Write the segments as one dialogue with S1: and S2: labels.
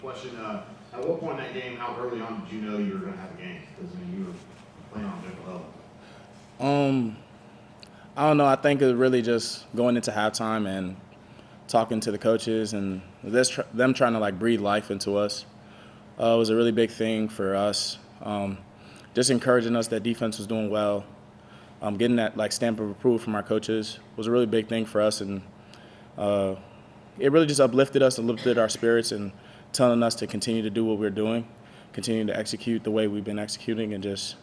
S1: question. At what point in that game, how early on did you know you were going to have a game? Because you were playing on a different level.
S2: I don't know. I think it was really just going into halftime and talking to the coaches and them trying to like breathe life into us. It was a really big thing for us. Just encouraging us that defense was doing well. Getting that like stamp of approval from our coaches was a really big thing for us, and it really just uplifted us, uplifted our spirits, and telling us to continue to do what we're doing, continue to execute the way we've been executing, and just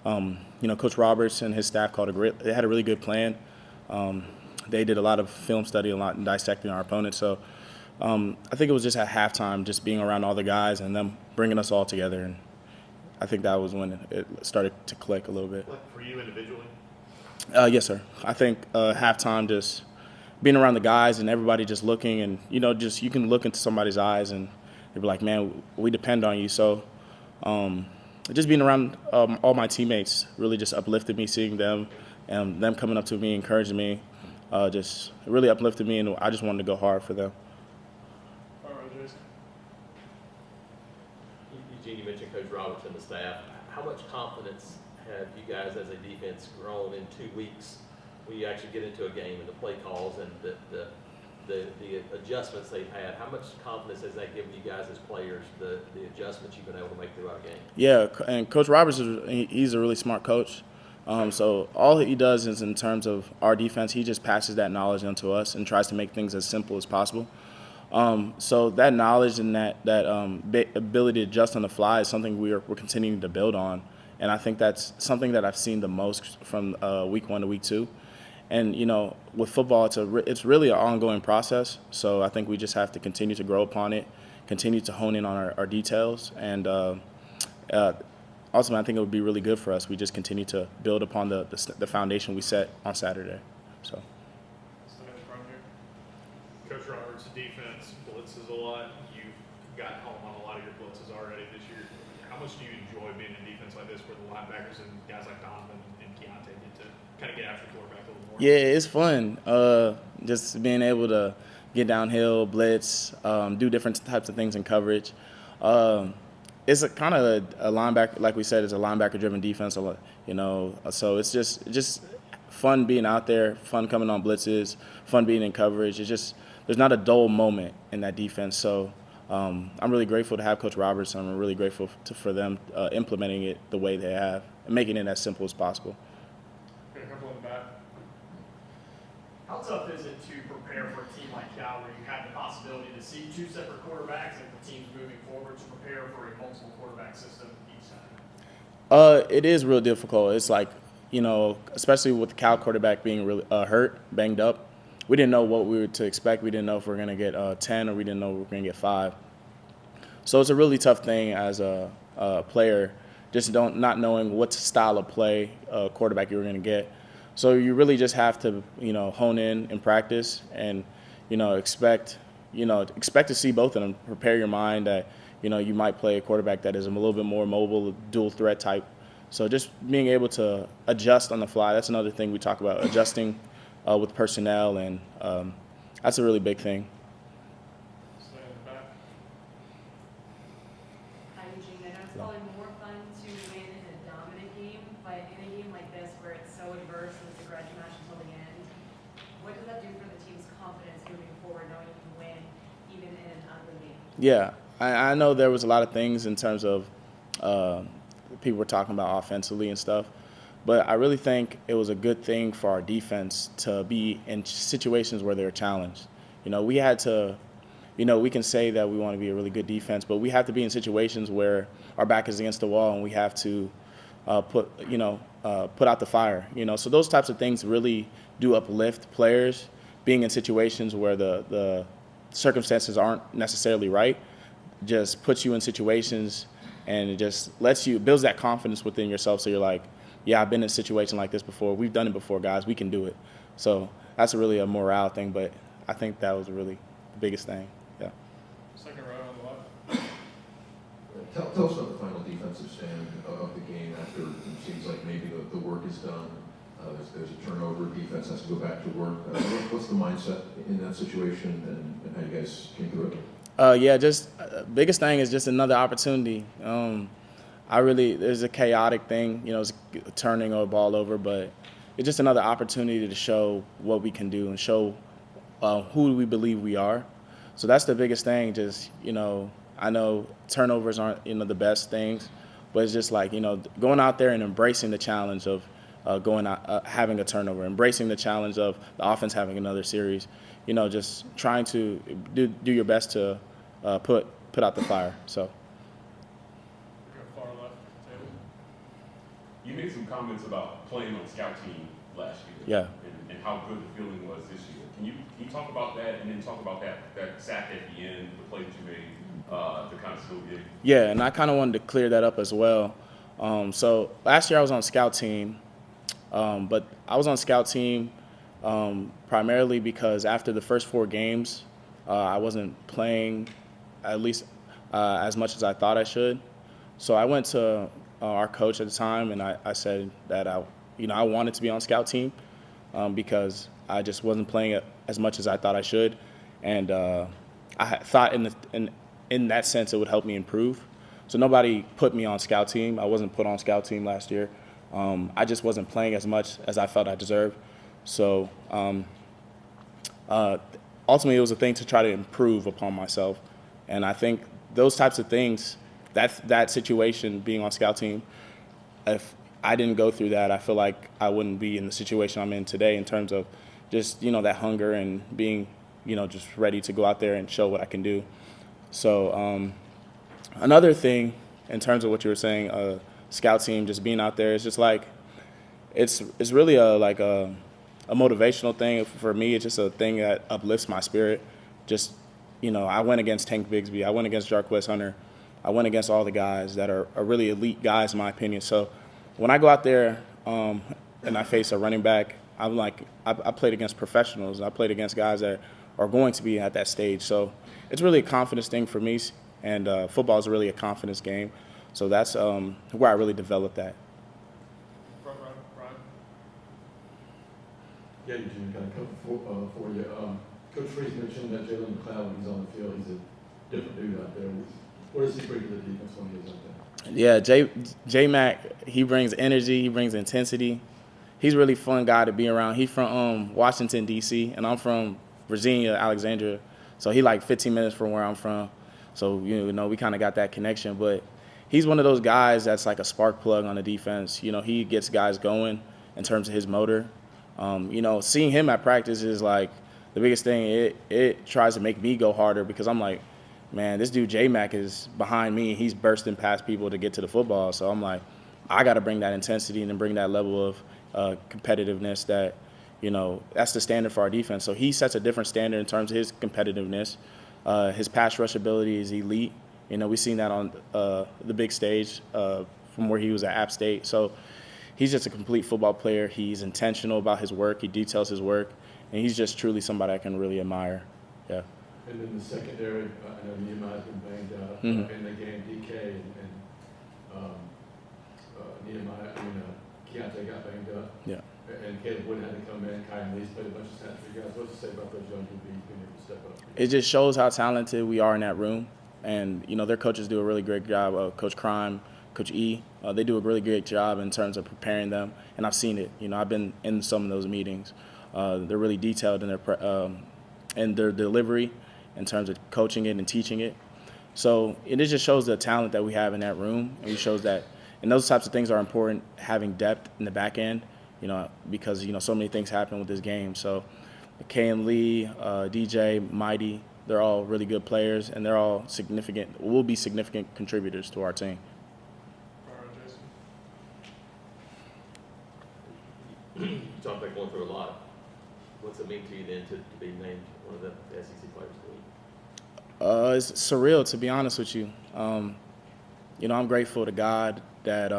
S2: Coach Roberts and his staff they had a really good plan. They did a lot of film study, a lot in dissecting our opponents. So I think it was just at halftime, just being around all the guys and them bringing us all together, and I think that was when it started to click a little bit.
S1: What, for you individually?
S2: Yes, sir. I think halftime, just being around the guys and everybody just looking, and just you can look into somebody's eyes and they'd be like, "Man, we depend on you." So just being around all my teammates really just uplifted me, seeing them and them coming up to me, encouraging me, just really uplifted me, and I just wanted to go hard for them.
S3: Eugene, you mentioned Coach Roberts and the staff. How much confidence have you guys as a defense grown in 2 weeks when you actually get into a game and the play calls and the adjustments they've had? How much confidence has that given you guys as players, the adjustments you've been able to make throughout a game?
S2: Yeah, and Coach Roberts, he's a really smart coach. So all he does is in terms of our defense, he just passes that knowledge onto us and tries to make things as simple as possible. So that knowledge and that ability to adjust on the fly is something we're continuing to build on. And I think that's something that I've seen the most from week 1 to week 2. And, with football, it's really an ongoing process. So I think we just have to continue to grow upon it, continue to hone in on our details. And ultimately, I think it would be really good for us. We just continue to build upon the foundation we set on Saturday. So.
S4: Coach Roberts' defense blitzes a lot. You've got home on a lot of your blitzes already this year. How much do you enjoy being in defense like this where the linebackers and guys like Donovan and Keontae get to kind of get after the quarterback a little more?
S2: Yeah, it's fun. Just being able to get downhill, blitz, do different types of things in coverage. It's kind of a linebacker, like we said, it's a linebacker-driven defense. So it's just fun being out there, fun coming on blitzes, fun being in coverage. It's just there's not a dull moment in that defense. So I'm really grateful to have Coach Roberts. I'm really grateful for them implementing it the way they have and making it as simple as possible.
S4: Okay, a couple in the back.
S5: How tough is it to prepare for a team like Cal where you have the possibility to see 2 separate quarterbacks and the team's moving forward to prepare for a multiple quarterback system each time?
S2: It is real difficult. It's like, especially with the Cal quarterback being really hurt, banged up, we didn't know what we were to expect. We didn't know if we were going to get 10 or we didn't know we were going to get 5. So it's a really tough thing as a player, just not knowing what style of play quarterback you were going to get. So you really just have to, hone in practice and, expect to see both of them. Prepare your mind that, you might play a quarterback that is a little bit more mobile, dual threat type. So just being able to adjust on the fly, that's another thing we talk about, adjusting with personnel, and that's a really big thing.
S4: Stay in the back.
S6: Hi, Eugene. I know it's probably more fun to win in a dominant game, but in a game like this where it's so adverse and it's a grudge match until the end, what does that do for the team's confidence moving forward, knowing you can win even in an ugly game?
S2: Yeah, I know there was a lot of things in terms of people were talking about offensively and stuff, but I really think it was a good thing for our defense to be in situations where they were challenged. We had to, we can say that we want to be a really good defense, but we have to be in situations where our back is against the wall and we have to put out the fire. So those types of things really do uplift players. Being in situations where the circumstances aren't necessarily right just puts you in situations, and it just builds that confidence within yourself. So you're like, yeah, I've been in a situation like this before. We've done it before, guys. We can do it. So that's really a morale thing, but I think that was really the biggest thing. Yeah.
S4: Second row on the left.
S7: Tell us about the final defensive stand of the game after it seems like maybe the work is done. There's a turnover. Defense has to go back to work. What's the mindset in that situation, and how you guys came through it?
S2: Just biggest thing is just another opportunity. There's a chaotic thing, it's turning a ball over, but it's just another opportunity to show what we can do and show who we believe we are. So that's the biggest thing. Just, I know turnovers aren't, the best things, but it's just like, going out there and embracing the challenge of having a turnover, embracing the challenge of the offense having another series, just trying to do your best to put out the fire. So.
S5: Go far left table.
S8: You made some comments about playing on scout team last year.
S2: Yeah.
S8: And how good the feeling was this year. Can you talk about that and then talk about that sack at the end, the play that you made, to kind of still get?
S2: Yeah, and I kind of wanted to clear that up as well. So last year I was on scout team, but I was on scout team primarily because after the first 4 games, I wasn't playing at least as much as I thought I should. So I went to our coach at the time and I said that I wanted to be on scout team because I just wasn't playing as much as I thought I should, and I thought in that sense it would help me improve. So nobody put me on scout team. I wasn't put on scout team last year. I just wasn't playing as much as I felt I deserved. So ultimately it was a thing to try to improve upon myself, and I think those types of things, that situation being on scout team, if I didn't go through that, I feel like I wouldn't be in the situation I'm in today in terms of just, that hunger and being, just ready to go out there and show what I can do. So another thing in terms of what you were saying, scout team, just being out there, it's just like, it's really a motivational thing for me. It's just a thing that uplifts my spirit. Just, I went against Tank Bigsby. I went against Jarquez Hunter. I went against all the guys that are really elite guys, in my opinion. So when I go out there and I face a running back, I'm like, I played against professionals. I played against guys that are going to be at that stage. So it's really a confidence thing for me, and football is really a confidence game. So that's where I really developed that.
S5: Front row, Brian.
S9: Yeah, Eugene, got a couple for you. Coach Reese mentioned that Jalen McLeod, when he's on the field, he's a different dude out there. What does he bring to the defense when he's out there?
S2: Yeah, J-Mac, he brings energy, he brings intensity. He's a really fun guy to be around. He's from Washington, D.C., and I'm from Virginia, Alexandria. So he like 15 minutes from where I'm from. So, we kind of got that connection. But he's one of those guys that's like a spark plug on the defense. He gets guys going in terms of his motor. Seeing him at practice is like the biggest thing. It tries to make me go harder because I'm like, man, this dude J-Mac is behind me. He's bursting past people to get to the football. So I'm like, I got to bring that intensity and then bring that level of competitiveness that, that's the standard for our defense. So he sets a different standard in terms of his competitiveness. His pass rush ability is elite. We've seen that on the big stage from where he was at App State. So he's just a complete football player. He's intentional about his work. He details his work. And he's just truly somebody I can really admire. Yeah.
S9: And then the secondary, I know Nehemiah's been banged up in the game. DK and Keontae got banged up.
S2: Yeah.
S9: And Caleb Wood had to come in. Kai Lee's played a bunch of snaps for you guys. What do you say about those young DBs being able to step up?
S2: It just shows how talented we are in that room. And, their coaches do a really great job. Coach Crime, Coach E, they do a really great job in terms of preparing them. And I've seen it. I've been in some of those meetings. They're really detailed in their delivery in terms of coaching it and teaching it. So it just shows the talent that we have in that room. And it shows that, and those types of things are important, having depth in the back end, because, so many things happen with this game. So Kay and Lee, DJ, Mighty, they're all really good players, and they're all will be significant contributors to our team.
S3: You talked about going through a lot. What's it mean to you then to be named one of the SEC players of the week?
S2: It's surreal, to be honest with you. I'm grateful to God that,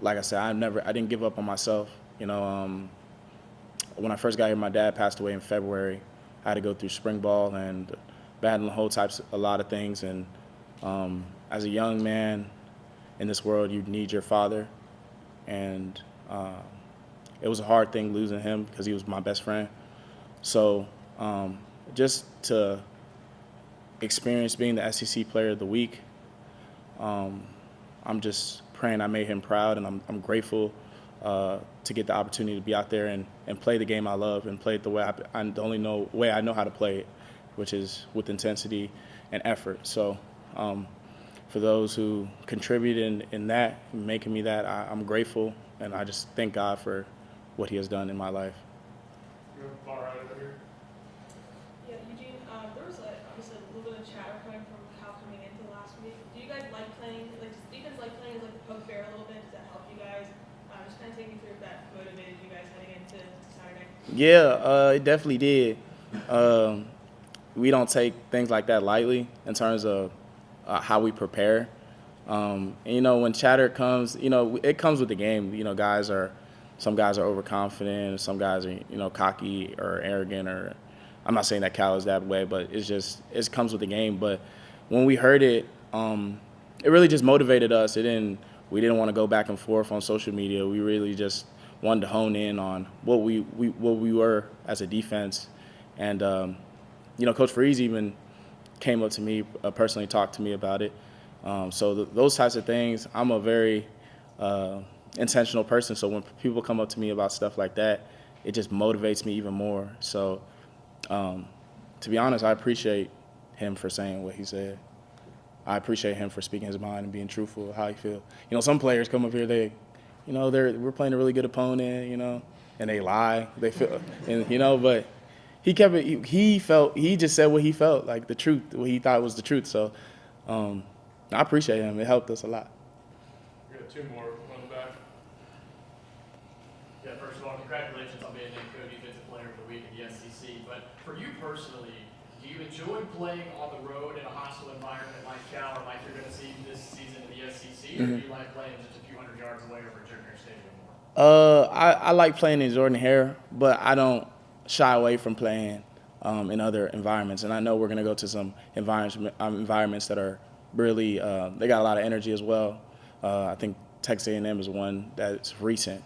S2: like I said, I didn't give up on myself. When I first got here, my dad passed away in February. I had to go through spring ball and battling a lot of things. And as a young man in this world, you need your father. And it was a hard thing losing him because he was my best friend. So just to experience being the SEC Player of the Week. I'm just praying I made him proud, and I'm grateful to get the opportunity to be out there and play the game I love and play it the way the only way I know how to play it, which is with intensity and effort. So for those who contributed in that, making me that, I'm grateful, and I just thank God for what he has done in my life.
S5: You're far right over here.
S10: Yeah, Eugene, there was obviously a little bit of chatter coming from Cal coming into last week. Do you guys like playing, does defense like playing as like the poke bear a little bit? Does that help you guys? Just kind of take me through if that motivated you guys heading into Saturday.
S2: Yeah, it definitely did. We don't take things like that lightly in terms of how we prepare. And, when chatter comes, it comes with the game. Some guys are overconfident, some guys are, cocky or arrogant, or I'm not saying that Cal is that way, but it comes with the game. But when we heard it, it really just motivated us. We didn't want to go back and forth on social media. We really just wanted to hone in on what we were as a defense. And, Coach Freeze even came up to me, personally talked to me about it. So those types of things, I'm a very intentional person. So when people come up to me about stuff like that, it just motivates me even more. So to be honest, I appreciate him for saying what he said. I appreciate him for speaking his mind and being truthful how he feels. Some players come up here, we're playing a really good opponent, and they lie. They feel, but he kept it. He just said what he felt, like the truth, what he thought was the truth. So I appreciate him. It helped us a lot.
S4: We got two more. One in the back.
S5: Yeah, first of all, congratulations on being named Co-Defensive Player of the Week in the SEC. But for you personally, do you enjoy playing on the road in a hostile environment like Cal or like you're going to see this season in the SEC, or do you like playing just a few hundred yards away over at Jordan-Hare Stadium more?
S2: I like playing in Jordan-Hare, but I don't shy away from playing in other environments. And I know we're going to go to some environments that are really they got a lot of energy as well. I think Texas A&M is one that's recent.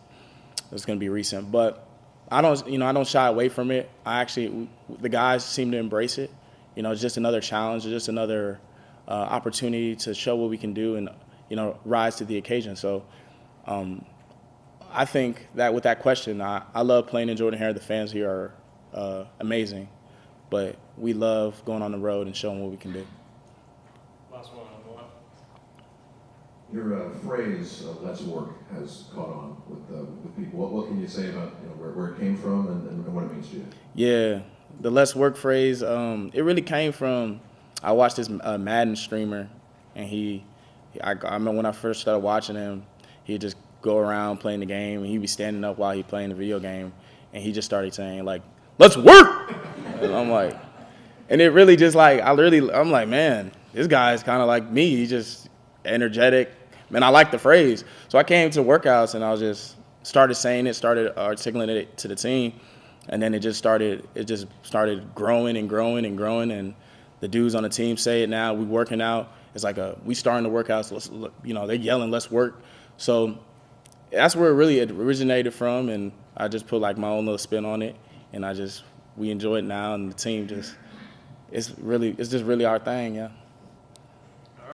S2: It's going to be recent, but I don't shy away from it. The guys seem to embrace it. It's just another challenge, it's just another opportunity to show what we can do and rise to the occasion. So I think that with that question, I love playing in Jordan-Hare. The fans here are amazing, but we love going on the road and showing what we can do.
S4: Last one on the left.
S7: Your phrase "Let's work" has caught on with people. What can you say about where it came from and what it means to you?
S2: Yeah, the "Let's work" phrase. It really came from I watched this Madden streamer, and I remember when I first started watching him, he'd just go around playing the game, and he'd be standing up while he playing the video game, and he just started saying "Let's work," and I'm like, and it really just I'm like, man, this guy's kind of like me. He's just energetic. Man, I like the phrase. So I came to workouts, and I just started saying it, started articulating it to the team, and then it just started growing and growing and growing, and the dudes on the team say it now. We working out. It's like we starting the workouts. They're yelling, "Let's work." So that's where it really originated from, and I just put my own little spin on it, and we enjoy it now, and the team it's just really our thing, yeah.